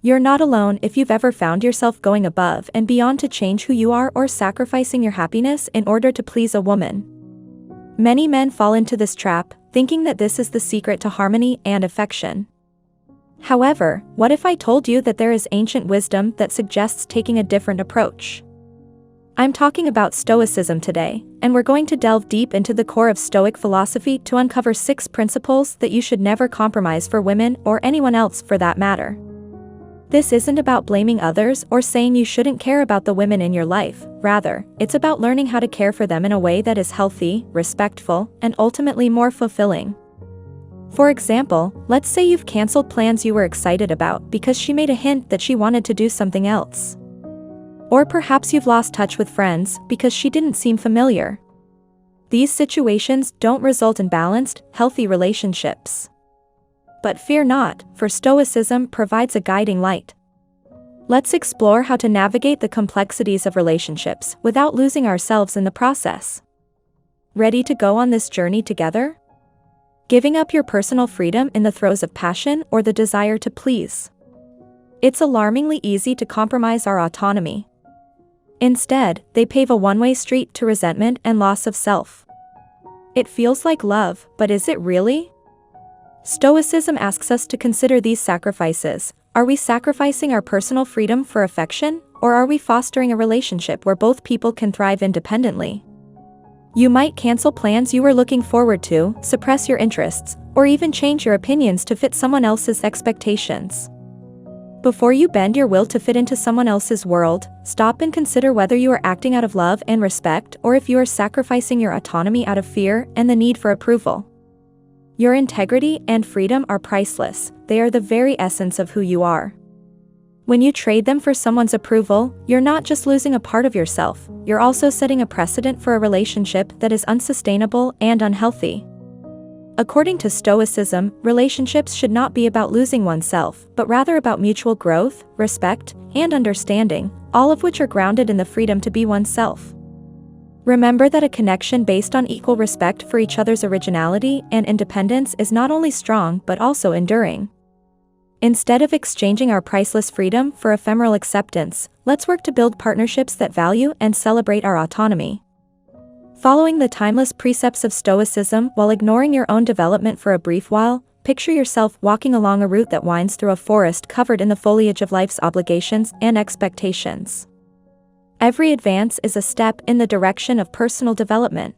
You're not alone if you've ever found yourself going above and beyond to change who you are or sacrificing your happiness in order to please a woman. Many men fall into this trap, thinking that this is the secret to harmony and affection. However, what if I told you that there is ancient wisdom that suggests taking a different approach? I'm talking about Stoicism today, and we're going to delve deep into the core of Stoic philosophy to uncover 6 principles that you should never compromise for women or anyone else for that matter. This isn't about blaming others or saying you shouldn't care about the women in your life, rather, it's about learning how to care for them in a way that is healthy, respectful, and ultimately more fulfilling. For example, let's say you've canceled plans you were excited about because she made a hint that she wanted to do something else. Or perhaps you've lost touch with friends because she didn't seem familiar. These situations don't result in balanced, healthy relationships. But fear not, for Stoicism provides a guiding light. Let's explore how to navigate the complexities of relationships without losing ourselves in the process. Ready to go on this journey together? Giving up your personal freedom in the throes of passion or the desire to please. It's alarmingly easy to compromise our autonomy. Instead, they pave a one-way street to resentment and loss of self. It feels like love, but is it really? Stoicism asks us to consider these sacrifices. Are we sacrificing our personal freedom for affection, or are we fostering a relationship where both people can thrive independently? You might cancel plans you were looking forward to, suppress your interests, or even change your opinions to fit someone else's expectations. Before you bend your will to fit into someone else's world, stop and consider whether you are acting out of love and respect or if you are sacrificing your autonomy out of fear and the need for approval. Your integrity and freedom are priceless, they are the very essence of who you are. When you trade them for someone's approval, you're not just losing a part of yourself, you're also setting a precedent for a relationship that is unsustainable and unhealthy. According to Stoicism, relationships should not be about losing oneself, but rather about mutual growth, respect, and understanding, all of which are grounded in the freedom to be oneself. Remember that a connection based on equal respect for each other's originality and independence is not only strong but also enduring. Instead of exchanging our priceless freedom for ephemeral acceptance, let's work to build partnerships that value and celebrate our autonomy. Following the timeless precepts of Stoicism while ignoring your own development for a brief while, picture yourself walking along a route that winds through a forest covered in the foliage of life's obligations and expectations. Every advance is a step in the direction of personal development,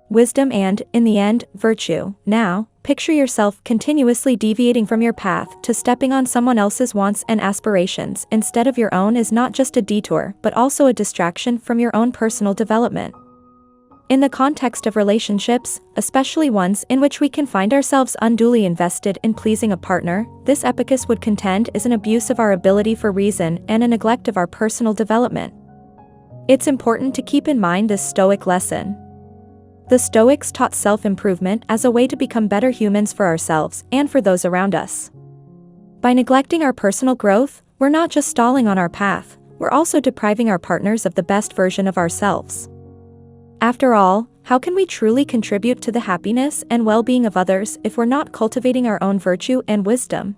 wisdom and, in the end, virtue. Now, picture yourself continuously deviating from your path to stepping on someone else's wants and aspirations instead of your own is not just a detour but also a distraction from your own personal development. In the context of relationships, especially ones in which we can find ourselves unduly invested in pleasing a partner, this epicus would contend is an abuse of our ability for reason and a neglect of our personal development. It's important to keep in mind this Stoic lesson. The Stoics taught self-improvement as a way to become better humans for ourselves and for those around us. By neglecting our personal growth, we're not just stalling on our path, we're also depriving our partners of the best version of ourselves. After all, how can we truly contribute to the happiness and well-being of others if we're not cultivating our own virtue and wisdom?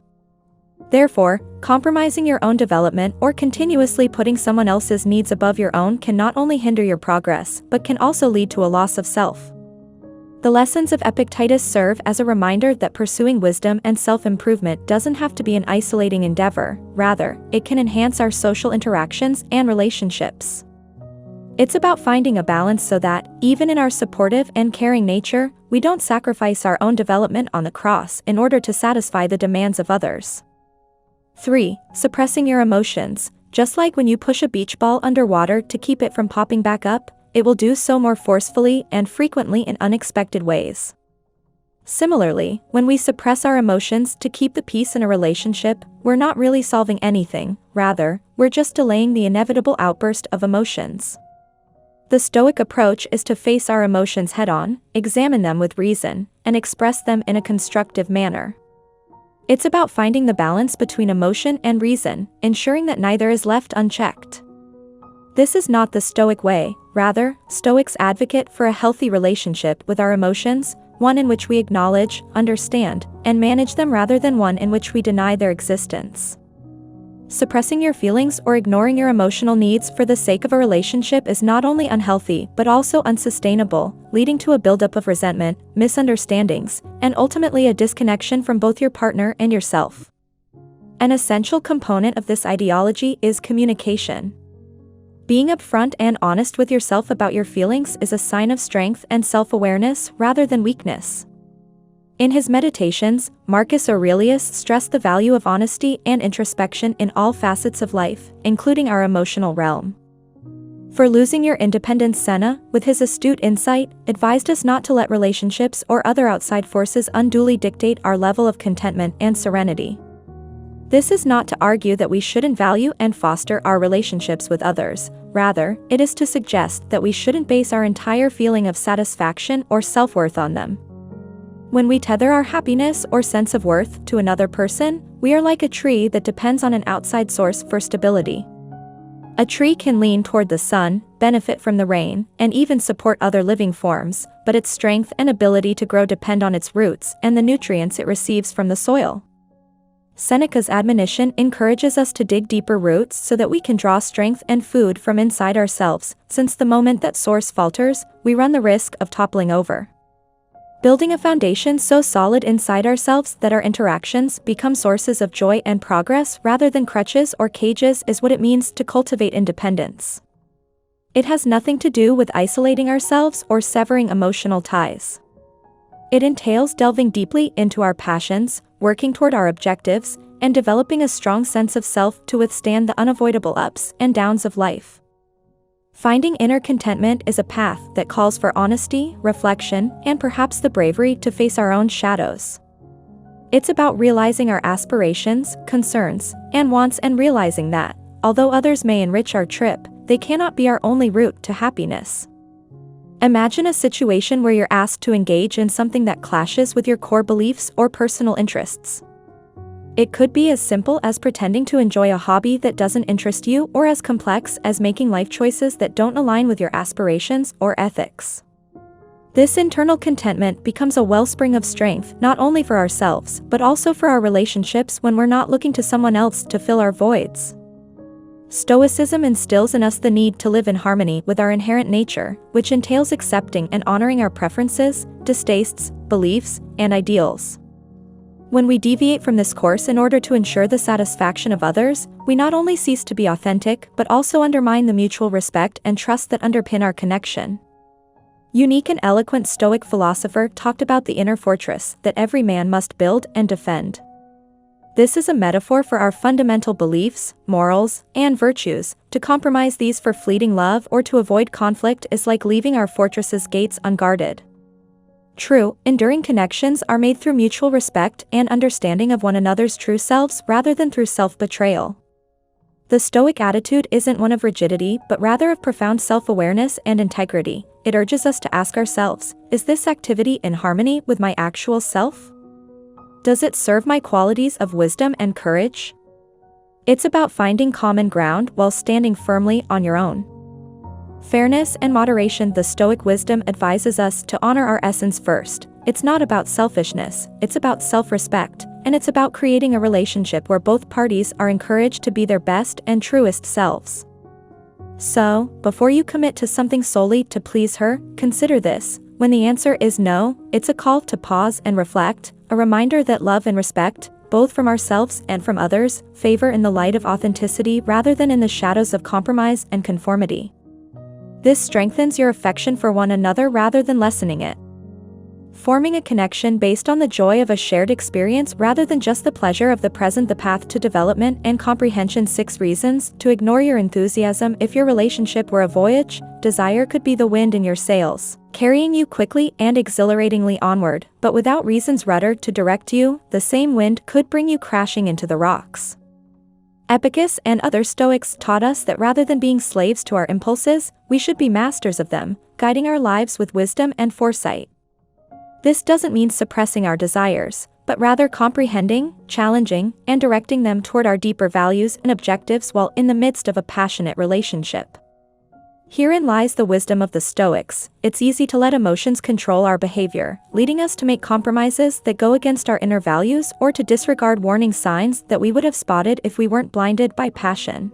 Therefore, compromising your own development or continuously putting someone else's needs above your own can not only hinder your progress but can also lead to a loss of self. The lessons of Epictetus serve as a reminder that pursuing wisdom and self-improvement doesn't have to be an isolating endeavor, rather, it can enhance our social interactions and relationships. It's about finding a balance so that, even in our supportive and caring nature, we don't sacrifice our own development on the cross in order to satisfy the demands of others. 3. Suppressing your emotions. Just like when you push a beach ball underwater to keep it from popping back up, it will do so more forcefully and frequently in unexpected ways. Similarly, when we suppress our emotions to keep the peace in a relationship, we're not really solving anything, rather, we're just delaying the inevitable outburst of emotions. The Stoic approach is to face our emotions head-on, examine them with reason, and express them in a constructive manner. It's about finding the balance between emotion and reason, ensuring that neither is left unchecked. This is not the Stoic way, rather, Stoics advocate for a healthy relationship with our emotions, one in which we acknowledge, understand, and manage them rather than one in which we deny their existence. Suppressing your feelings or ignoring your emotional needs for the sake of a relationship is not only unhealthy but also unsustainable, leading to a buildup of resentment, misunderstandings, and ultimately a disconnection from both your partner and yourself. An essential component of this ideology is communication. Being upfront and honest with yourself about your feelings is a sign of strength and self-awareness rather than weakness. In his Meditations, Marcus Aurelius stressed the value of honesty and introspection in all facets of life, including our emotional realm. For losing your independence, Seneca, with his astute insight, advised us not to let relationships or other outside forces unduly dictate our level of contentment and serenity. This is not to argue that we shouldn't value and foster our relationships with others. Rather, it is to suggest that we shouldn't base our entire feeling of satisfaction or self-worth on them. When we tether our happiness or sense of worth to another person, we are like a tree that depends on an outside source for stability. A tree can lean toward the sun, benefit from the rain, and even support other living forms, but its strength and ability to grow depend on its roots and the nutrients it receives from the soil. Seneca's admonition encourages us to dig deeper roots so that we can draw strength and food from inside ourselves, since the moment that source falters, we run the risk of toppling over. Building a foundation so solid inside ourselves that our interactions become sources of joy and progress rather than crutches or cages is what it means to cultivate independence. It has nothing to do with isolating ourselves or severing emotional ties. It entails delving deeply into our passions, working toward our objectives, and developing a strong sense of self to withstand the unavoidable ups and downs of life. Finding inner contentment is a path that calls for honesty, reflection, and perhaps the bravery to face our own shadows. It's about realizing our aspirations, concerns, and wants and realizing that, although others may enrich our trip, they cannot be our only route to happiness. Imagine a situation where you're asked to engage in something that clashes with your core beliefs or personal interests. It could be as simple as pretending to enjoy a hobby that doesn't interest you, or as complex as making life choices that don't align with your aspirations or ethics. This internal contentment becomes a wellspring of strength not only for ourselves but also for our relationships when we're not looking to someone else to fill our voids. Stoicism instills in us the need to live in harmony with our inherent nature, which entails accepting and honoring our preferences, distastes, beliefs, and ideals. When we deviate from this course in order to ensure the satisfaction of others, we not only cease to be authentic but also undermine the mutual respect and trust that underpin our connection. Unique and eloquent Stoic philosopher talked about the inner fortress that every man must build and defend. This is a metaphor for our fundamental beliefs, morals, and virtues. To compromise these for fleeting love or to avoid conflict is like leaving our fortress's gates unguarded. True, enduring connections are made through mutual respect and understanding of one another's true selves rather than through self-betrayal. The Stoic attitude isn't one of rigidity but rather of profound self-awareness and integrity. It urges us to ask ourselves, is this activity in harmony with my actual self? Does it serve my qualities of wisdom and courage? It's about finding common ground while standing firmly on your own. Fairness and moderation. The Stoic wisdom advises us to honor our essence first. It's not about selfishness, it's about self-respect, and it's about creating a relationship where both parties are encouraged to be their best and truest selves. So, before you commit to something solely to please her, consider this. When the answer is no, it's a call to pause and reflect, a reminder that love and respect, both from ourselves and from others, favor in the light of authenticity rather than in the shadows of compromise and conformity. This strengthens your affection for one another rather than lessening it. Forming a connection based on the joy of a shared experience rather than just the pleasure of the present. The path to development and comprehension. 6 reasons to ignore your enthusiasm. If your relationship were a voyage, desire could be the wind in your sails, carrying you quickly and exhilaratingly onward, but without reason's rudder to direct you, the same wind could bring you crashing into the rocks. Epictetus and other Stoics taught us that rather than being slaves to our impulses, we should be masters of them, guiding our lives with wisdom and foresight. This doesn't mean suppressing our desires, but rather comprehending, challenging, and directing them toward our deeper values and objectives while in the midst of a passionate relationship. Herein lies the wisdom of the Stoics. It's easy to let emotions control our behavior, leading us to make compromises that go against our inner values or to disregard warning signs that we would have spotted if we weren't blinded by passion.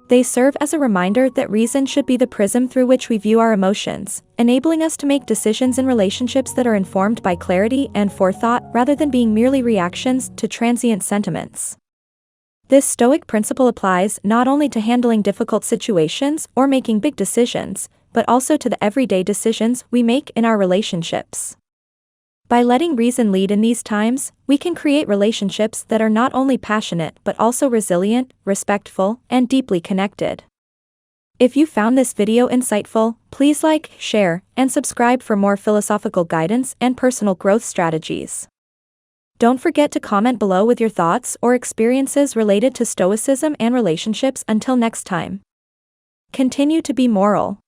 They serve as a reminder that reason should be the prism through which we view our emotions, enabling us to make decisions in relationships that are informed by clarity and forethought rather than being merely reactions to transient sentiments. This Stoic principle applies not only to handling difficult situations or making big decisions, but also to the everyday decisions we make in our relationships. By letting reason lead in these times, we can create relationships that are not only passionate but also resilient, respectful, and deeply connected. If you found this video insightful, please like, share, and subscribe for more philosophical guidance and personal growth strategies. Don't forget to comment below with your thoughts or experiences related to Stoicism and relationships. Until next time. Continue to be moral.